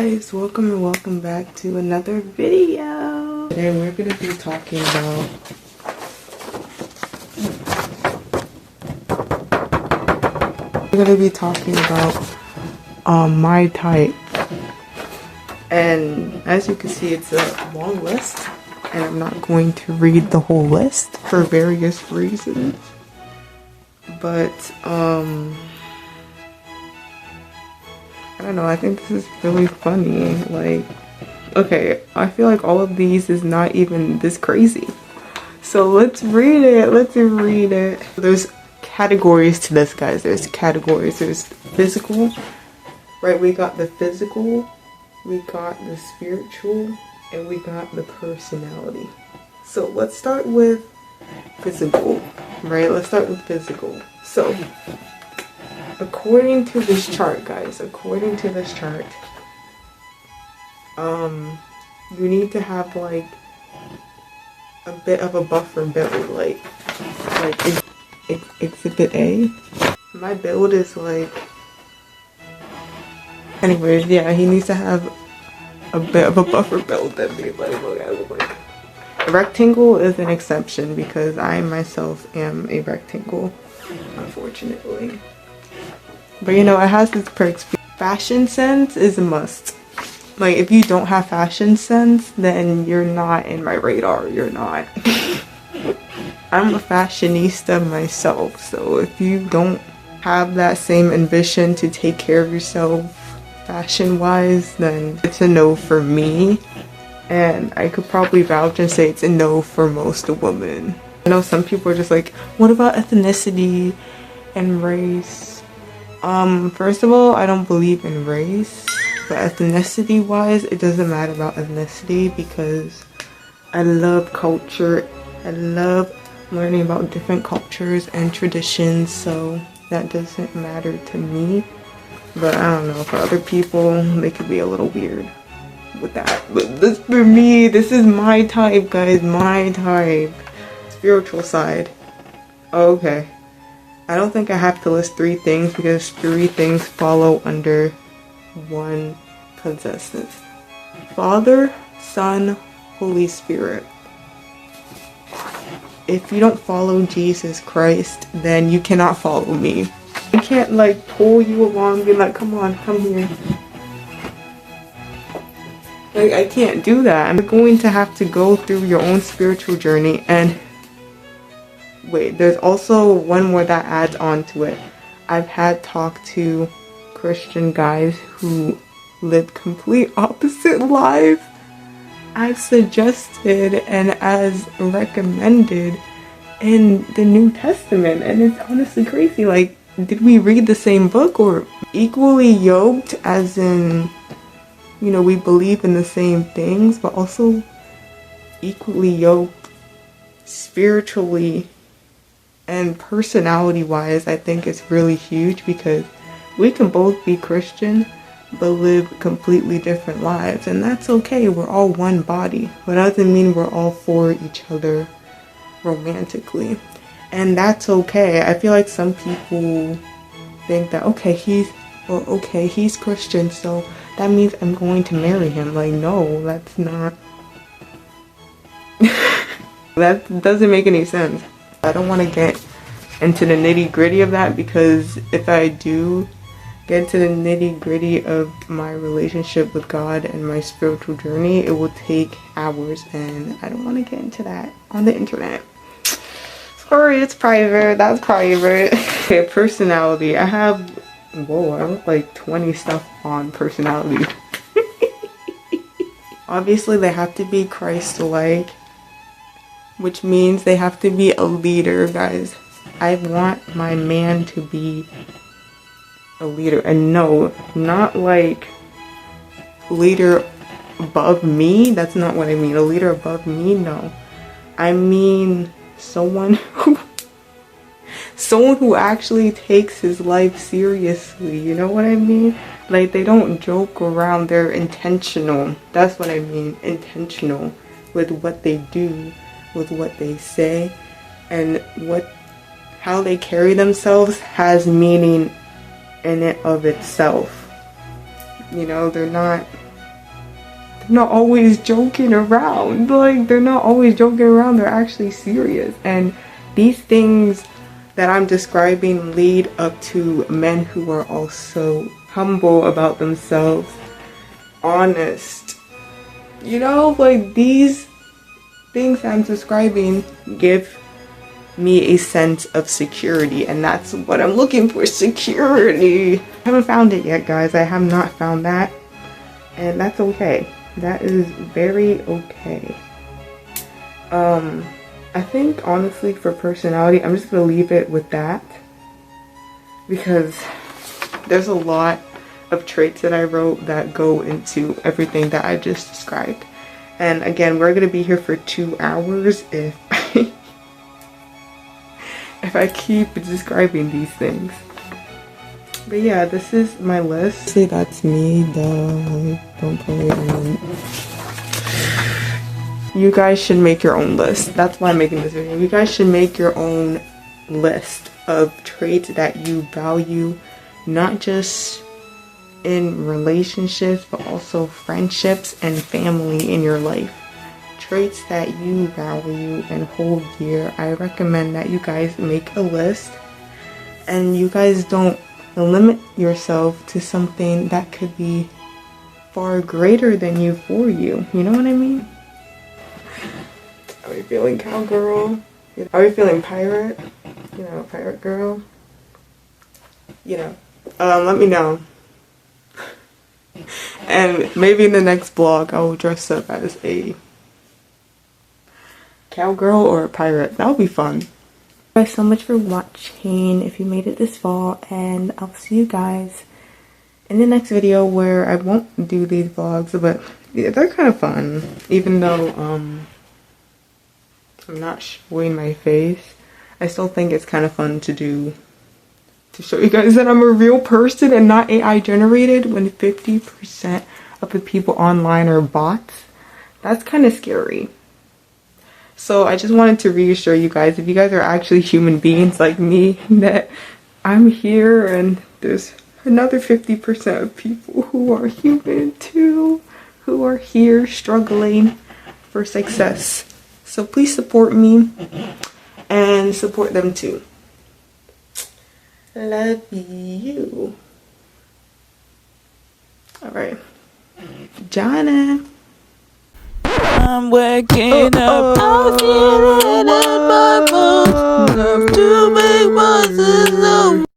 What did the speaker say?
guys, welcome and welcome back to another video. Today we're going to be talking about my type. And as you can see, it's a long list and I'm not going to read the whole list for various reasons. But I don't know, I think this is really funny. Like, okay, I feel like all of these is not even this crazy. So let's read it. There's categories to this, guys. There's categories. There's physical, right? We got the physical, we got the spiritual, and we got the personality. So let's start with physical, right? Let's start with physical. So according to this chart, guys, you need to have like a bit of a buffer build, like exhibit A. My build is like, anyways, yeah, he needs to have a bit of a buffer build. That means like, look, I look like a rectangle is an exception because I myself am a rectangle, unfortunately. But you know, it has its perks. Fashion sense is a must. Like, if you don't have fashion sense, then you're not in my radar. You're not. I'm a fashionista myself, so if you don't have that same ambition to take care of yourself fashion-wise, then it's a no for me. And I could probably vouch and say it's a no for most women. I know some people are just like, what about ethnicity and race? First of all, I don't believe in race, but ethnicity wise, it doesn't matter about ethnicity because I love culture. I love learning about different cultures and traditions, so that doesn't matter to me. But I don't know, for other people, they could be a little weird with that. But this, for me, this is my type, guys, my type. Spiritual side. Okay. I don't think I have to list 3 things because 3 things follow under one consensus. Father, Son, Holy Spirit. If you don't follow Jesus Christ, then you cannot follow me. I can't like pull you along and be like, come on, come here. Like, I can't do that. I'm going to have to go through your own spiritual journey. And wait, there's also one more that adds on to it. I've had talk to Christian guys who live complete opposite lives. I've suggested and as recommended in the New Testament, and it's honestly crazy. Like, did we read the same book? Or equally yoked, as in, you know, we believe in the same things, but also equally yoked spiritually and personality wise. I think it's really huge because we can both be Christian but live completely different lives, and that's okay. We're all one body, but that doesn't mean we're all for each other romantically, and that's okay. I feel like some people think that okay, he's Christian, so that means I'm going to marry him. Like, no, that's not that doesn't make any sense. I don't want to get into the nitty-gritty of that, because if I do get into the nitty-gritty of my relationship with God and my spiritual journey, it will take hours, and I don't want to get into that on the internet. Sorry, it's private. That's private. Okay, personality. I have, whoa, I have like 20 stuff on personality. Obviously, they have to be Christ-like, which means they have to be a leader, guys. I want my man to be a leader. And no, not like leader above me. That's not what I mean. A leader above me, no. I mean someone who actually takes his life seriously. You know what I mean? Like, they don't joke around. They're intentional. That's what I mean. Intentional with what they do, with what they say, and how they carry themselves has meaning in it of itself. You know, they're not not always joking around. Like, they're not always joking around, they're actually serious. And these things that I'm describing lead up to men who are also humble about themselves, honest. You know, like, these things I'm describing give me a sense of security, and that's what I'm looking for, security. I haven't found it yet, guys. I have not found that, and that's okay. That is very okay. I think honestly for personality, I'm just gonna leave it with that, because there's a lot of traits that I wrote that go into everything that I just described. And again, we're gonna be here for 2 hours if if I keep describing these things. But yeah, this is my list. See, that's me, though. Don't play on. You guys should make your own list. That's why I'm making this video. You guys should make your own list of traits that you value, not just in relationships, but also friendships and family in your life. Traits that you value and hold dear. I recommend that you guys make a list, and you guys don't limit yourself to something that could be far greater than you for you. You know what I mean? Are we feeling cowgirl? Are we feeling pirate? You know, pirate girl? You know, let me know. And maybe in the next vlog, I will dress up as a cowgirl or a pirate. That would be fun. Thank you guys so much for watching if you made it this far, and I'll see you guys in the next video where I won't do these vlogs, but yeah, they're kind of fun, even though I'm not showing my face. I still think it's kind of fun to do, to show you guys that I'm a real person and not AI generated when 50% of the people online are bots. That's kind of scary. So I just wanted to reassure you guys, if you guys are actually human beings like me, that I'm here and there's another 50% of people who are human too, who are here struggling for success. So please support me and support them too. Love you. Alright. Jana. I'm waking up. I'm feeling in my bones. Enough to make voices